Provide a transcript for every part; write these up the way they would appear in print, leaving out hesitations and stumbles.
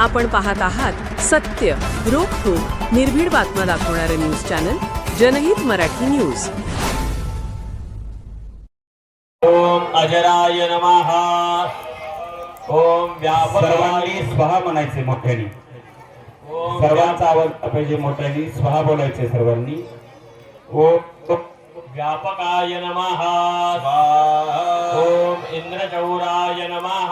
आपण पाहत आहात सत्य, रोखठोक, निर्भीड बातम्या दाखवणारे न्यूज चॅनल जनहित मराठी न्यूज. ओम अजराय नमः. ओम सर्वांनी स्वाहा म्हणायचे मोठ्याने. सर्वांचा आवाज पाहिजे मोठ्याने. स्वाहा बोलायचे सर्वांनी. ओम व्यापकाय नमः. ओम इंद्रचौराय नमः.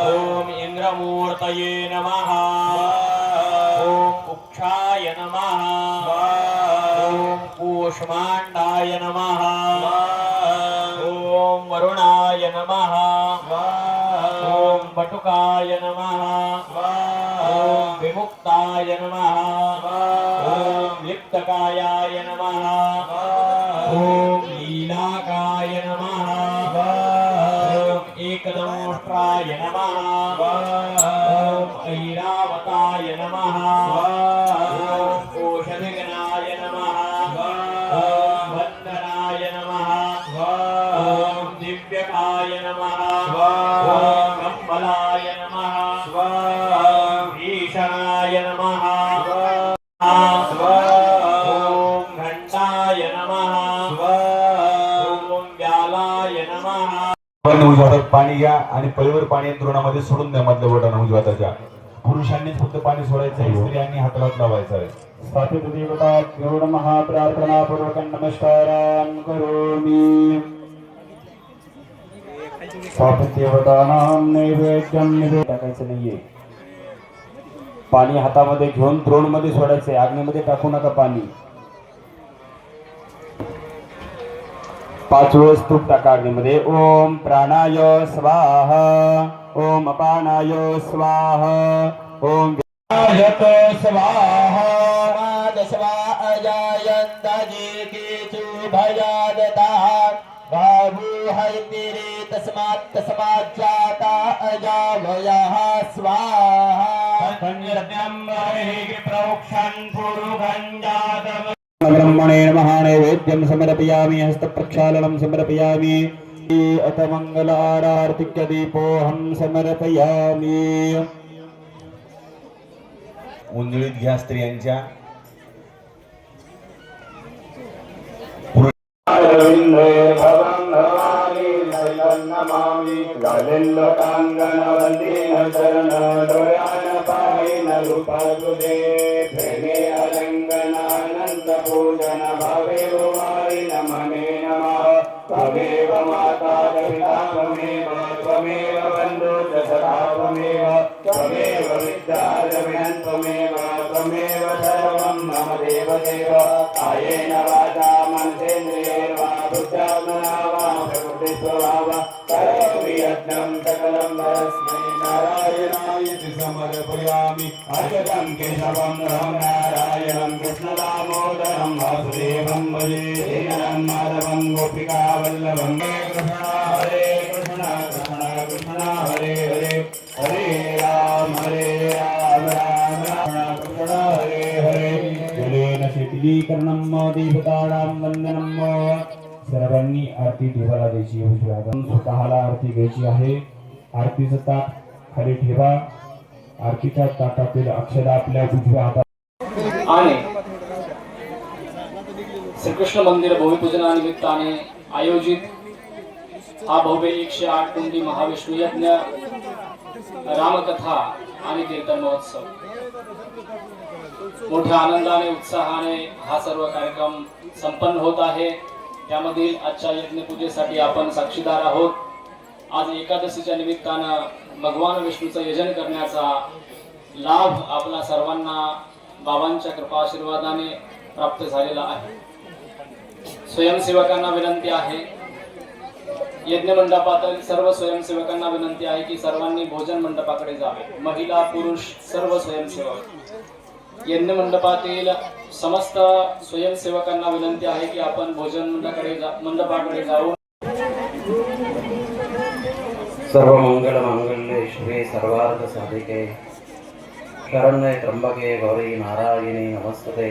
ओम इंद्रमूर्तये नमः. ओम कुक्षाय नमः. ओम कूष्मांडाय नमः. ओम वरुणाय नमः. ओम बटुकाय नमः. ओम विमुक्ताय नमः. ओम लिप्तकायाय नमः. ओम लीलाकाय नमः. ओम एकदंष्ट्राय नमः. ओम ऐरावताय नमः. ओम कोशविघ्नाय नमः. ओम वंदनाय नमः. ओम दिव्यकाय नमः. ओम कम्बलाय नमः. ओम भीषणाय नमः. ओम घंटाय नमः. ओम व्यालाय नमः. उजवातात पाणी घ्या आणि पलीवर पाणी द्रोणामध्ये सोडून द्या. मधल्या बोटाने उजवाताच्या. पुरुषांनीच फक्त पाणी सोडायचं आहे, स्त्रियांनी हाताला लावायचं आहे. स्थापित देवता गरुड महाप्रार्थना पूर्वक नमस्कारान् करोमि. स्थापित देवतानां नैवेद्यं टाकायचं नाहीये. पाणी हातामध्ये घेऊन द्रोण मध्ये सोडायचंय. अग्नीमध्ये टाकू नका पाणी. 5 वेळेस तूप टाका अग्नीमध्ये. ओम प्राणाय स्वाहा. ओम अपानाय स्वाहा. ओम व्यायत स्वाहा. मादस्वा अजायन्ताजी केचु भयादता बाहु हरितिरे तस्मात् जाता अजावयः स्वाहा. पंचरत्नम् प्रोक्षन् पुरुगञ्जातम् ब्रह्मणे नमः. नैवेद्यं समर्पयामि. हस्तप्रक्षालनं समर्पयामि. अथ मंगल आरतिक्य दीपोऽहं समर्पयामि. उंजळीत घ्या स्त्रियांच्या. पूजन भवे कुमारी नमने नमः. त्वमेव माता पिता त्वमेव त्वमेव बन्धु च सखा त्वमेव त्वमेव विद्या जगन् त्वमेव त्वमेव सर्वं मम देव देव. कायेन वाचा मनसेन्द्रियैर्वा बुद्ध्यात्मना वा प्रकृति स्वभावा करोमि यज्ञं सकलं परस्मै नारायणाय समर्पयामि. अर्घ्यं केशवं नारायणं कृष्णदामोदरं वासुदेवं भजे. श्रीधरं माधवं गोपिका वल्लभं. हरे कृष्ण कृष्ण कृष्ण हरे हरे. हरे राम राम राम कृष्ण हरे हरे. जलेन शीतलीकरणं देवतानां वंदनं. सर्वांनी आरती देवाला द्यायची. स्वतःला आरती घ्यायची आहे. आरतीचं ताट खाली ठेवा. आरतीच्या ताटातील अक्षदा आपल्या उजव्या हातात. आणि श्रीकृष्ण मंदिर भूमिपूजनानिमित्ताने आयोजित हा भव्य 108 कुंडी महाविष्णू यज्ञ, रामकथा आणि कीर्तन महोत्सव मोठ्या आनंदाने उत्साहाने हा सर्व कार्यक्रम संपन्न होत आहे. त्यामधील आजच्या यज्ञपूजेसाठी आपण साक्षीदार आहोत. आज एकादशीच्या निमित्तानं भगवान विष्णूचं यजन करण्याचा लाभ आपल्या सर्वांना बाबांच्या कृपा आशीर्वादाने प्राप्त झालेला आहे. स्वयंसेवकांना विनंती आहे, यज्ञ मंडपातील सर्व स्वयंसेवकांना विनंती आहे की सर्वांनी भोजन मंडपाकडे जावे. महिला पुरुष सर्व स्वयंसेवक यज्ञ मंडपातील समस्त स्वयंसेवकांना विनंती आहे की आपण भोजन मंडपाकडे जाऊन. सर्व मंगल मांगल्ये शिवे सर्वार्थ साधिके शरण्ये त्र्यंबके गौरी नारायणी नमस्ते.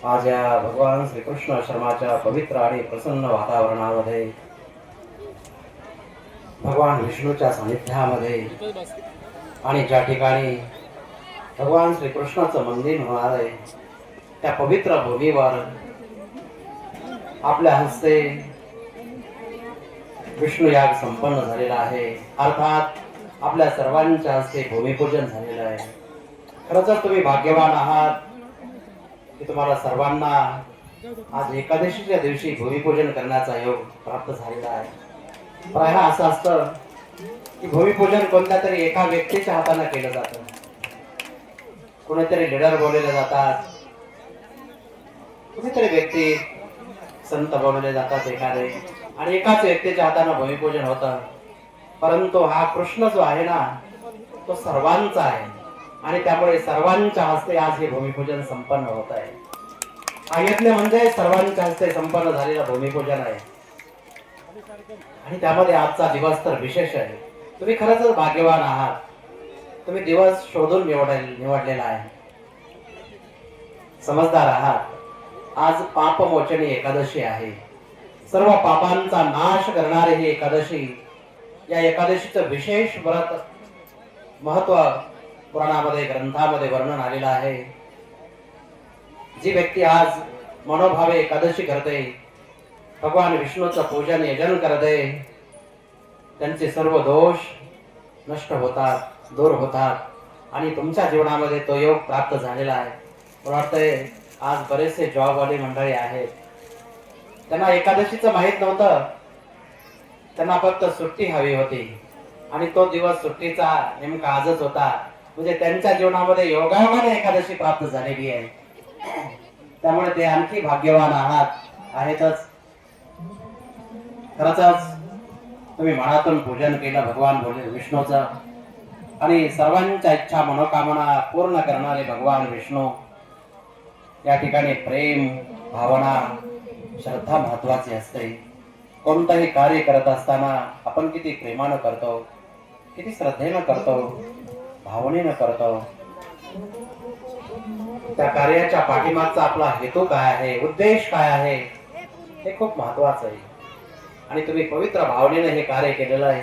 आज या भगवान श्रीकृष्ण आश्रमाच्या पवित्र आणि प्रसन्न वातावरणामध्ये भगवान विष्णूच्या सानिध्यामध्ये आणि ज्या ठिकाणी भगवान श्रीकृष्णाचं मंदिर होणार आहे त्या पवित्र भूमीवर आपल्या हस्ते विष्णू याग संपन्न झालेला आहे, अर्थात आपल्या सर्वांच्या हस्ते भूमिपूजन झालेलं आहे. खरंच तुम्ही भाग्यवान आहात की तुम्हाला सर्वांना आज एकादशीच्या दिवशी भूमिपूजन करण्याचा योग प्राप्त झालेला आहे. प्रायः असं असतं की भूमिपूजन कोणत्या तरी एका व्यक्तीच्या हाताने केलं जातं, कोणीतरी लीडर बोलवले जातात, कुणीतरी व्यक्ती संत बोलवले जातात एखादे, आणि एकाच व्यक्तीच्या हाताने भूमिपूजन होतं. परंतु हा कृष्ण जो आहे ना तो सर्वांचा आहे आणि त्यामुळे सर्वांच्या हस्ते आज हे भूमिपूजन संपन्न होत आहे. हा यज्ञ म्हणजे सर्वांच्या हस्ते संपन्न झालेलं भूमिपूजन आहे आणि त्यामध्ये आजचा दिवस तर विशेष आहे. तुम्ही खरंच भाग्यवान आहात, तुम्ही दिवस शोधून निवडलेला आहे, समजदार आहात. आज पापमोचनी एकादशी आहे, सर्व पापांचा नाश करणारी ही एकादशी. या एकादशीचं विशेष व्रत महत्व पुराणामध्ये ग्रंथामध्ये वर्णन आलेलं आहे. जी व्यक्ती आज मनोभावे एकादशी करते, भगवान विष्णूचं पूजन यजन करते, त्यांचे सर्व दोष नष्ट होतात, दूर होतात आणि तुमच्या जीवनामध्ये तो योग प्राप्त झालेला आहे. मला वाटतंय आज बरेचसे जॉबवाले मंडळी आहेत, त्यांना एकादशीचं माहित नव्हतं, त्यांना फक्त सुट्टी हवी होती आणि तो दिवस सुट्टीचा नेमका आजच होता. म्हणजे त्यांच्या जीवनामध्ये योगायोगाने एकादशी प्राप्त झालेली आहे. त्यामुळे ते आणखी भाग्यवान आहेतच. खरंच तुम्ही मनातून पूजन केलं भगवान विष्णूचं आणि सर्वांच्या इच्छा मनोकामना पूर्ण करणारे भगवान विष्णू. या ठिकाणी प्रेम, भावना, श्रद्धा महत्वाची असते. कोणतंही कार्य करत असताना आपण किती प्रेमानं करतो, किती श्रद्धेनं करतो, भावनेनं करतो. त्या कार्याच्या पाठीमागचा आपला हेतू काय आहे, उद्देश काय आहे, हे खूप महत्वाचं आहे. आणि तुम्ही पवित्र भावनेने हे कार्य केलेलं आहे.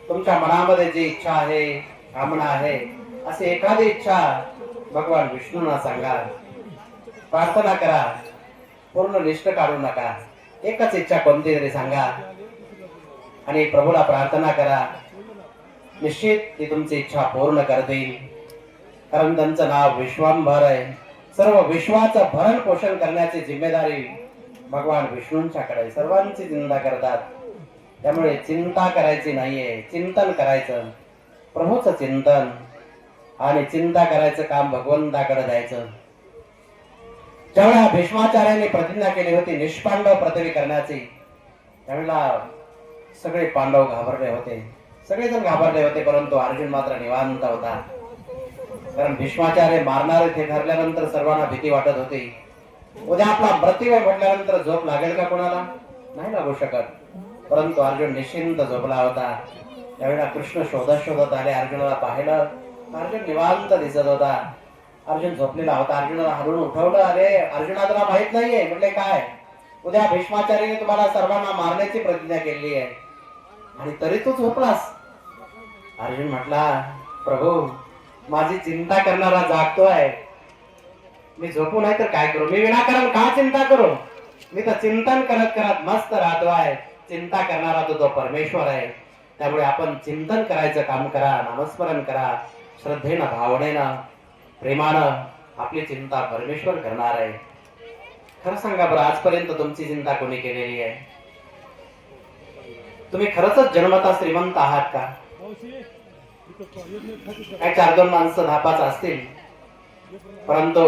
तुमच्या मनामध्ये जी इच्छा आहे, कामना आहे, अशी एखादी इच्छा भगवान विष्णूंना सांगा, प्रार्थना करा, पूर्ण लिस्ट काढू नका. एकच इच्छा कोणती तरी सांगा आणि प्रभूला प्रार्थना करा. निश्चित ती तुमची इच्छा पूर्ण करतील, कारण त्यांचं नाव विश्वांभर आहे. सर्व विश्वाचं भरण पोषण करण्याची जिम्मेदारी भगवान विष्णूंच्याकडे, सर्वांची चिंता करतात. त्यामुळे चिंता करायची नाहीये, चिंतन करायचं, प्रभूचं चिंतन, आणि चिंता करायचं काम भगवंताकडे द्यायचं. ज्यावेळेला भीष्माचार्यांनी प्रतिज्ञा केली होती निष्पांडव पृथ्वी करण्याची, त्यावेळेला सगळे पांडव घाबरले होते, सगळेजण घाबरले होते, परंतु अर्जुन मात्र निवांत होता. कारण भीष्माचार्य मारणारे ते ठरल्यानंतर सर्वांना भीती वाटत होती. उद्या आपला मृत्यू म्हटल्यानंतर झोप लागेल का कोणाला? नाही लागू शकत. परंतु अर्जुन निश्चिंत झोपला होता. त्यावेळेला कृष्ण शोधत आले, अर्जुनाला पाहिलं, अर्जुन निवांत दिसत होता. अर्जुन झोपलेला होता. अर्जुनाला हलवून उठवलं. अरे अर्जुना, तुला माहित नाहीये? म्हटले काय? उद्या भीष्माचार्याने तुम्हाला सर्वांना मारण्याची प्रतिज्ञा केली आहे आणि तरी तू झोपलास. अर्जुन म्हटला, प्रभू माझी चिंता करणारा जागतोय, मी झोपू नाही तर काय करू? मी विनाकारण का चिंता करू? मी तर चिंतन करत करत मस्त राहतोय. चिंता करणारा तो परमेश्वर आहे. त्यामुळे आपण चिंतन करायचं काम करा, नामस्मरण करा, श्रद्धेनं, भावनेनं, प्रेमानं. आपली चिंता परमेश्वर करणार आहे. खरं सांगा बरं, आजपर्यंत तुमची चिंता कोणी केलेली आहे? तुम्ही खरंच जन्मता श्रीमंत आहात का? काय 4-2 माणसं 10-5 असतील, परंतु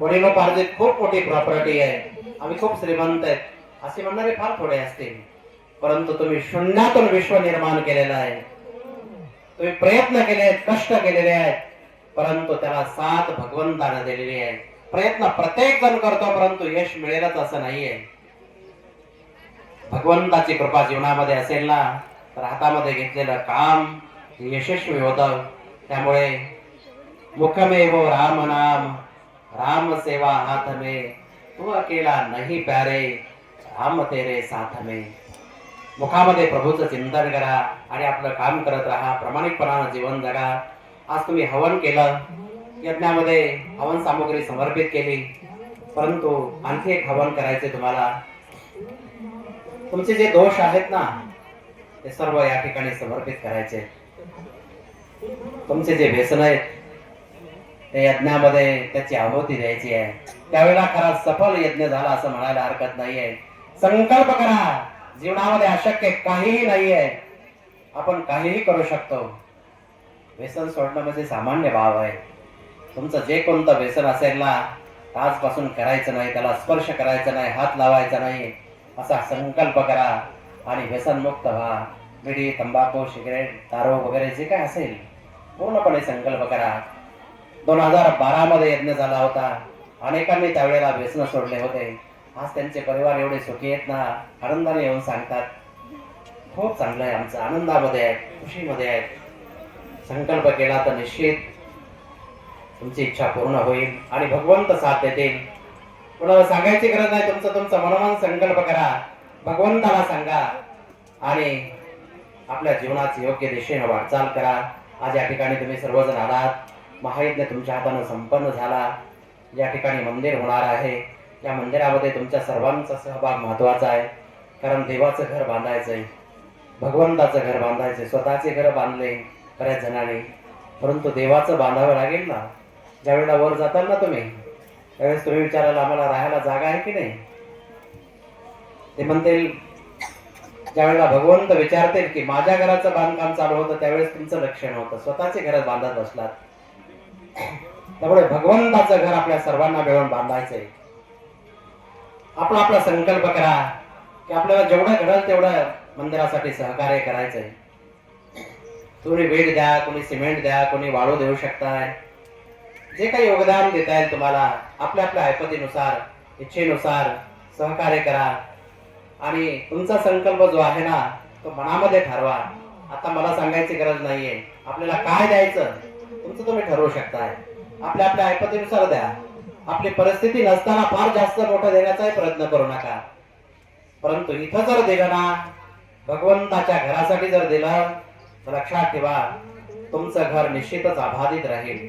वडिलोपार्जित खूप मोठी प्रॉपर्टी आहे, आम्ही खूप श्रीमंत आहेत असे म्हणणारे फार थोडे असतील. परंतु तुम्ही शून्यातून विश्व निर्माण केलेलं आहे. तुम्ही प्रयत्न केले आहेत, कष्ट केलेले आहेत, परंतु त्याला साथ भगवंताने दिलेली आहे. प्रयत्न प्रत्येक जण करतो, परंतु यश मिळेलच असं नाहीये. भगवंताची कृपा जीवनामध्ये असेल ना, तर हातामध्ये घेतलेलं काम यशस्वी होतं. त्यामुळे मुखमेव राम नाम, राम सेवा हाथ में, तू अकेला नहीं प्यारे, राम तेरे साथ में. मुखामध्ये प्रभूचं चिंतन करा आणि आपलं काम करत राहा. प्रामाणिकपणानं जीवन जगा. आज तुम्ही हवन केलं, यज्ञामध्ये हवन सामुग्री समर्पित केली, परंतु आणखी एक हवन करायचे तुम्हाला. तुमचे जे दोष आहेत ना ते सर्व या ठिकाणी समर्पित करायचे. तुमचे जे व्यसन आहेत ते यज्ञामध्ये त्याची आहुती द्यायची आहे. त्यावेळेला खरा सफल यज्ञ झाला असं म्हणायला हरकत नाहीये. संकल्प करा, जीवनामध्ये अशक्य काहीही नाहीये, आपण काहीही करू शकतो. व्यसन सोडणं म्हणजे सामान्य भाव आहे. तुमचं जे कोणतं व्यसन असेल ना आजपासून करायचं नाही, त्याला स्पर्श करायचा नाही, हात लावायचा नाही असा संकल्प करा आणि व्यसनमुक्त व्हा. बिडी, तंबाखू, सिगरेट, दारू वगैरे जे काय असेल पूर्णपणे संकल्प करा. 2012 मध्ये यज्ञ झाला होता. अनेकांनी त्यावेळेला व्यसन सोडले होते. आज त्यांचे परिवार एवढे सुखी आहेत ना, आनंदाने येऊन सांगतात खूप चांगलं आहे, आमचं आनंदामध्ये आहे, खुशीमध्ये आहे. संकल्प केला तर निश्चित तुमची इच्छा पूर्ण होईल आणि भगवंत साथ देतील. कोणाला सांगायची गरज नाही. तुमचा मनोमन संकल्प करा, भगवंताला सांगा आणि आपल्या जीवनाची योग्य दिशेने वाटचाल करा. आज या ठिकाणी तुम्ही सर्वजण आलात. महायज्ञ तुमच्या हाताने संपन्न झाला. या ठिकाणी मंदिर होणार आहे. या मंदिरामध्ये तुमच्या सर्वांचा सहभाग महत्वाचा आहे. कारण देवाचं घर बांधायचंय, भगवंताचं घर बांधायचंय. स्वतःचे घर बांधले बऱ्याच जणांनी, परंतु देवाचं बांधावं लागेल ना. ज्यावेळेला वर जाताल ना तुम्ही, त्यावेळेस तुम्ही विचारायला आम्हाला राहायला जागा आहे की नाही. ते म्हणतील, ज्यावेळेला भगवंत विचारतील की माझ्या घराचं बांधकाम चालू होतं त्यावेळेस तुमचं लक्ष नव्हतं, स्वतःचे घर बांधत बसलात. त्यामुळे भगवंताचं घर आपल्या सर्वांना मिळून बांधायचंय. आपला संकल्प करा की आपल्याला जेवढं घडेल तेवढं मंदिरासाठी सहकार्य करायचंय. तुम्ही वीट द्या, कोणी सिमेंट द्या, कोणी वाळू देऊ शकताय. जे काही योगदान देता येईल तुम्हाला आपल्या आपल्या ऐपतीनुसार, इच्छेनुसार सहकार्य करा. आणि तुमचा संकल्प जो आहे ना तो मनामध्ये ठरवा. आता मला सांगायची गरज नाहीये. आपल्याला काय द्यायचं तुमचं तुम्ही ठरवू शकताय. आपल्या आपल्या ऐपतीनुसार द्या. आपली परिस्थिती नसताना फार जास्त मोठं देण्याचाही प्रयत्न करू नका. परंतु इथं जर दिलं ना, भगवंताच्या घरासाठी जर दिलं तर लक्षात ठेवा तुमचं घर निश्चितच आबाधित राहील.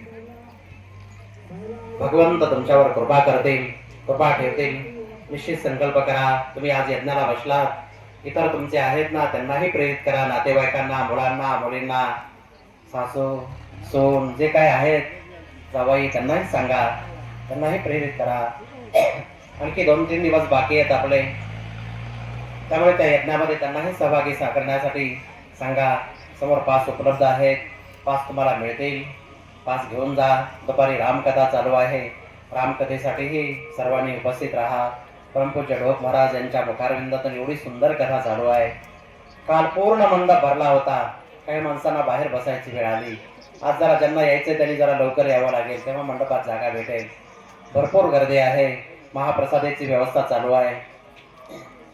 भगवंत तुमच्यावर कृपा करतील, कृपा ठेवतील. निश्चित संकल्प करा. तुम्ही आज यज्ञाला बसलात, इतर तुमचे आहेत ना त्यांनाही प्रेरित करा. नातेवाईकांना, मुलांना, मुलींना, सासू, सोन जे काय आहेत, जावई, त्यांनाही सांगा, त्यांनाही प्रेरित करा. आणखी 2-3 दिवस बाकी आहेत आपले, त्यामुळे त्या यज्ञामध्ये त्यांनाही सहभागी करण्यासाठी सांगा. समोर पास उपलब्ध आहेत, पास तुम्हाला मिळतील. पास घेऊन जा. दुपारी रामकथा चालू आहे. रामकथेसाठीही सर्वांनी उपस्थित राहा. परमपूज्य ढोक महाराज यांच्या मुखारविंदातून एवढी सुंदर कथा चालू आहे. काल पूर्ण मंडप भरला होता. काही माणसांना बाहेर बसायची वेळ आली. आज जरा ज्यांना यायचंय त्यांनी जरा लवकर यावं लागेल, तेव्हा मंडपात जागा भेटेल. भरपूर गर्दी आहे. महाप्रसादाची व्यवस्था चालू आहे.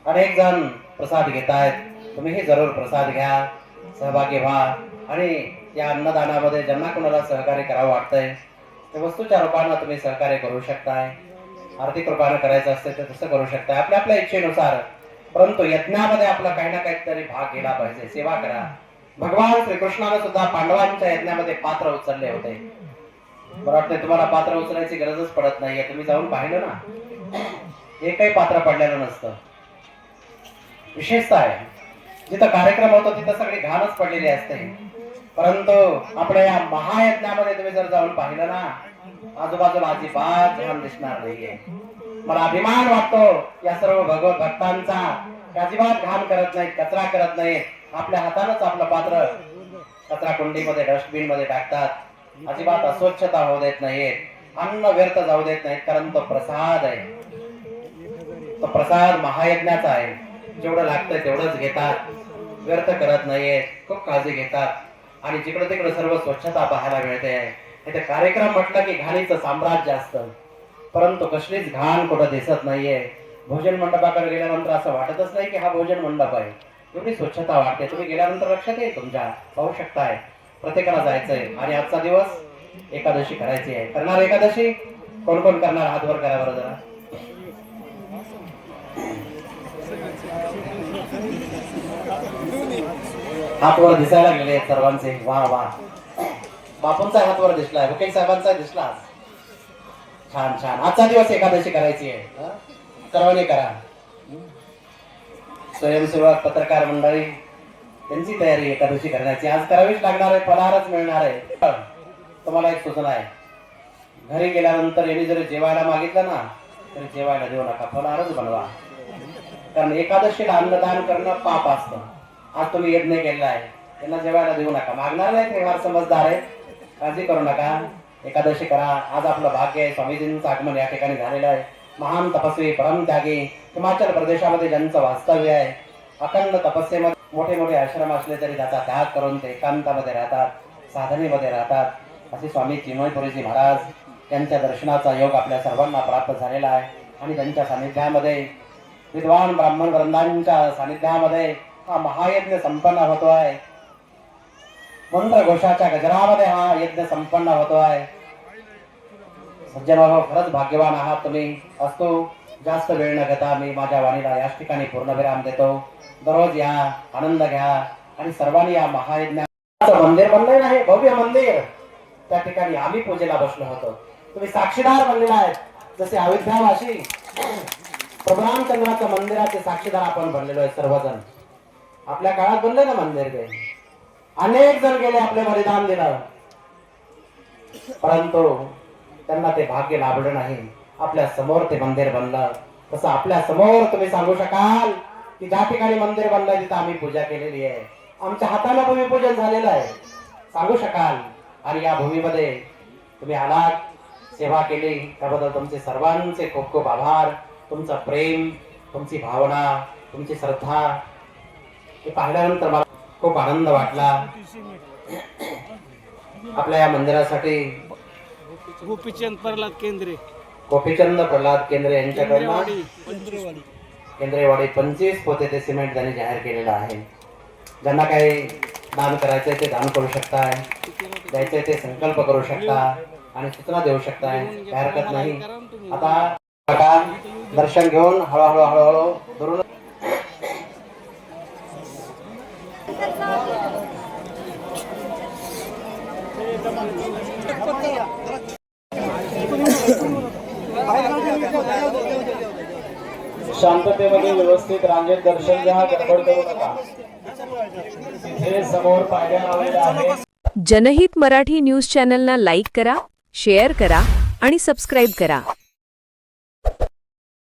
अनेक जण प्रसाद घेत आहेत. तुम्हीही जरूर प्रसाद घ्या, सहभागी व्हा. आणि या अन्नदानामध्ये ज्यांना कोणाला सहकार्य करावं वाटतंय ते वस्तूच्या रूपानं तुम्ही सहकार्य करू शकताय. आर्थिक रूपानं करायचं असते तर तसं करू शकताय आपल्या आपल्या इच्छेनुसार. परंतु यज्ञामध्ये आपला काही ना काहीतरी भाग गेला पाहिजे. सेवा करा. भगवान श्रीकृष्णाने सुद्धा पांडवांच्या यज्ञामध्ये पात्र उचलले होते. मला वाटतं तुम्हाला पात्र उचलायची गरजच पडत नाहीये. तुम्ही जाऊन पाहिलं ना, एकही पात्र पडलेलं नसतं. विशेषतः आहे जिथं कार्यक्रम होतो तिथं सगळी घाणच पडलेली असते. परंतु आपल्या या महायज्ञामध्ये तुम्ही जर जाऊन पाहिलं ना, आजूबाजूला अजिबात घाण दिसणार नाहीये. मला अभिमान वाटतो या सर्व भगवत भक्तांचा. अजिबात घाण करत नाहीत, कचरा करत नाहीत. आपल्या हातानच आपलं पात्र कचरा कुंडीमध्ये, डस्टबिन मध्ये टाकतात. अजिबात अस्वच्छता होऊ देत नाहीत. अन्न व्यर्थ जाऊ देत नाहीत. कारण तो प्रसाद आहे. तो प्रसाद महायज्ञाचा आहे. जेवढं लागतंय तेवढंच घेतात, व्यर्थ करत नाहीये. खूप काळजी घेतात. आणि जिकडे तिकडे सर्व स्वच्छता पाहायला मिळते. इथे कार्यक्रम म्हटलं की घाणीचं साम्राज्य असतं, परंतु कसलीच घाण कुठं दिसत नाहीये. भोजन मंडपाकडे गेल्यानंतर असं वाटतच नाही की हा भोजन मंडप आहे. एवढी स्वच्छता वाटते. तुम्ही गेल्यानंतर लक्षात येईल तुमच्या, पाहू शकताय. प्रत्येकाला जायचंय. आणि आजचा दिवस एकादशी करायची आहे. करणार एकादशी कोण कोण करणार? हात वर करा बरं जरा. हात वर दिसायला गेले सर्वांचे. वा वा. बापूंचा हातवर दिसलाय, वकील साहेबांचा दिसला. छान छान. आजचा दिवस एकादशी करायची आहे, हं? सर्वांनी करा. स्वयंसेवक, पत्रकार मंडळी, त्यांची तयारी एकादशी करण्याची आज करावीच लागणार आहे. फलाहारच मिळणार आहे. तुम्हाला एक सूचना आहे, घरी गेल्यानंतर यांनी जरी जेवायला मागितलं ना तरी जेवायला देऊ नका, फलाहारच बनवा. कारण एकादशीला अन्नदान करणं पाप असतं. आज तुम्ही यज्ञ केलेला आहे, त्यांना जेवायला देऊ नका. मागणार नाही, ते फार समजदार आहे, काळजी करू नका. एकादशी करा. आज आपलं भाग्य आहे, स्वामीजींचं आगमन या ठिकाणी झालेलं आहे. महान तपस्वी, परमत्यागी, हिमाचल प्रदेशामध्ये ज्यांचं वास्तव्य आहे, अखंड तपस्येमध्ये मोठे मोठे आश्रम असले तरी त्याचा त्याग करून ते एकांतामध्ये राहतात, साधनेमध्ये राहतात. असे स्वामी चिन्मयपुरीजी महाराज यांच्या दर्शनाचा योग आपल्या सर्वांना प्राप्त झालेला आहे. आणि त्यांच्या सानिध्यामध्ये, विद्वान ब्राह्मण वृंदांच्या सानिध्यामध्ये हा महायज्ञ संपन्न होतो आहे. मंत्रघोषाच्या गजरामध्ये हा यज्ञ संपन्न होतो आहे. सज्जन खरंच भाग्यवान आहात तुम्ही. असतो जास्त वेळ न घेता मी माझ्या वाणीला याच ठिकाणी पूर्णविराम देतो. दररोज या, आनंद घ्या आणि सर्वांनी या महायज्ञाचं मंदिर बनलंय ना, हे भव्य मंदिर, त्या ठिकाणी आम्ही पूजेला बसलो होतो. तुम्ही साक्षीदार बनलेला आहेत. जसे अयोध्यावासी प्रभुरामचंद्राच्या मंदिराचे साक्षीदार आपण बनलेलो आहे सर्वजण. आपल्या काळात बनले ना मंदिर, ते अनेक जण गेले, आपले बलिदान दिलं, परंतु त्यांना ते भाग्य लाभलं नाही. आपल्या समोर ते मंदिर बनलं. तसं आपल्या समोर तुम्ही सांगू शकाल की ज्या ठिकाणी मंदिर बनलंय तिथं आम्ही पूजा केलेली आहे, आमच्या हाताने भूमिपूजन झालेलं आहे, सांगू शकाल. आणि या भूमीमध्ये तुम्ही आलात, सेवा केली, त्याबद्दल तुमचे सर्वांचे खूप खूप आभार. तुमचं प्रेम, तुमची भावना, तुमची श्रद्धा हे पाहिल्यानंतर मला खूप आनंद वाटला. आपल्या या मंदिरासाठी गोपीचंद प्रल्हाद केंद्रे यांच्याकडनं केंद्रेवाडी 25 पोते ते सिमेंट त्यांनी जाहीर केलेलं आहे. ज्यांना काही दान करायचंय ते दान करू शकताय, द्यायचंय ते संकल्प करू शकता आणि सूचना देऊ शकताय, काही हरकत नाही. आता दर्शन घेऊन हळूहळू हळूहळू दुरून शांततेमध्ये व्यवस्थित रांगेत दर्शन घ्या, गडबड करू नका. हे समोर पायऱ्या लावलेल्या आहेत. जनहित मराठी न्यूज चॅनलला लाईक करा, शेअर करा आणि सबस्क्राईब करा.